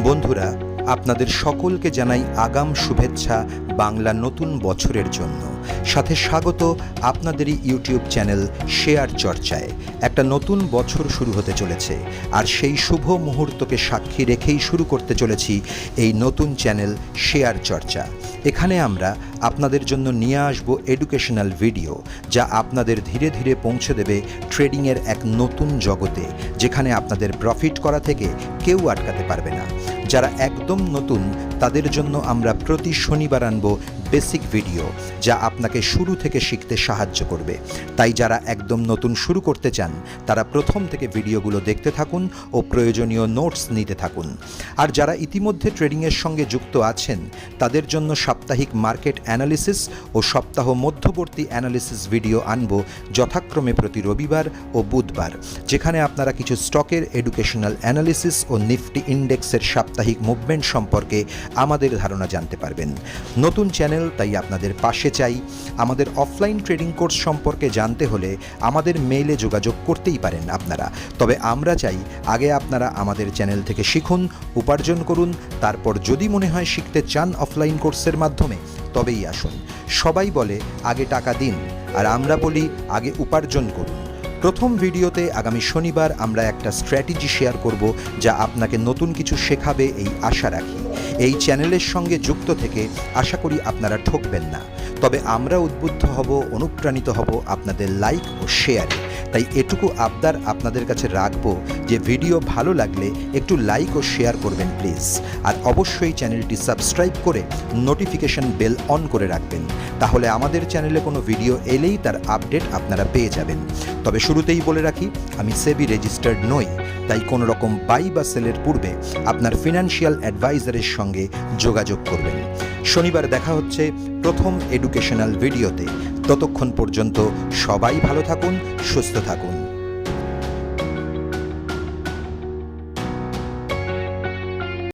বন্ধুরা, আপনাদের সকলকে জানাই আগাম শুভেচ্ছা বাংলা নতুন বছরের জন্য। সাথে স্বাগত আপনাদেরই ইউটিউব চ্যানেল শেয়ার চর্চায়। একটা নতুন বছর শুরু হতে চলেছে, আর সেই শুভ মুহূর্তকে সাক্ষী রেখেই শুরু করতে চলেছি এই নতুন চ্যানেল শেয়ার চর্চা। এখানে আমরা আপনাদের জন্য নিয়ে আসব এডুকেশনাল ভিডিও, যা আপনাদের ধীরে ধীরে পৌঁছে দেবে ট্রেডিংয়ের এক নতুন জগতে, যেখানে আপনাদের প্রফিট করা থেকে কেউ আটকাতে পারবে না। যারা একদম নতুন তাদের জন্য আমরা প্রতি শনিবার আনব বেসিক ভিডিও, যা আপনাকে শুরু থেকে শিখতে সাহায্য করবে। তাই যারা একদম নতুন শুরু করতে চান তারা প্রথম থেকে ভিডিওগুলো দেখতে থাকুন ও প্রয়োজনীয় নোটস নিতে থাকুন। আর যারা ইতিমধ্যে ট্রেডিংয়ের সঙ্গে যুক্ত আছেন তাদের জন্য সাপ্তাহিক মার্কেট অ্যানালিসিস ও সপ্তাহ মধ্যবর্তী অ্যানালিসিস ভিডিও আনব যথাক্রমে প্রতি রবিবার ও বুধবার, যেখানে আপনারা কিছু স্টকের এডুকেশনাল অ্যানালিসিস ও নিফটি ইন্ডেক্সের সাপ্তাহিক মুভমেন্ট সম্পর্কে আমাদের ধারণা জানতে পারবেন। নতুন চ্যানেল, তাই আপনাদের পাশে চাই। আমাদের অফলাইন ট্রেডিং কোর্স সম্পর্কে জানতে হলে আমাদের মেইলে যোগাযোগ করতেই পারেন আপনারা। তবে আমরা চাই আগে আপনারা আমাদের চ্যানেল থেকে শিখুন, উপার্জন করুন, তারপর যদি মনে হয় শিখতে চান অফলাইন কোর্সের মাধ্যমে তবেই আসুন। সবাই বলে আগে টাকা দিন, আর আমরা বলি আগে উপার্জন করুন। প্রথম ভিডিওতে আগামী শনিবার আমরা একটা স্ট্র্যাটেজি শেয়ার করব, যা আপনাকে নতুন কিছু শেখাবে এই আশা রাখি। এই চ্যানেলের সঙ্গে যুক্ত থেকে আশা করি আপনারা ঠকবেন না। তবে আমরা উদ্বুদ্ধ হব, অনুপ্রাণিত হব আপনাদের লাইক ও শেয়ারে। তাই এটুকু আবদার আপনাদের কাছে রাখবো যে ভিডিও ভালো লাগলে একটু লাইক ও শেয়ার করবেন প্লিজ। আর অবশ্যই চ্যানেলটি সাবস্ক্রাইব করে নোটিফিকেশন বেল অন করে রাখবেন, তাহলে আমাদের চ্যানেলে কোনো ভিডিও এলেই তার আপডেট আপনারা পেয়ে যাবেন। তবে শুরুতেই বলে রাখি, আমি সেবি রেজিস্টার্ড নই, তাই কোনো রকম বাই বা সেলের পূর্বে আপনার ফিনান্সিয়াল অ্যাডভাইজারের সঙ্গে যোগাযোগ করবেন। শনিবার দেখা হচ্ছে প্রথম এডুকেশনাল ভিডিওতে। ততক্ষণ পর্যন্ত সবাই ভালো থাকুন, সুস্থ থাকুন।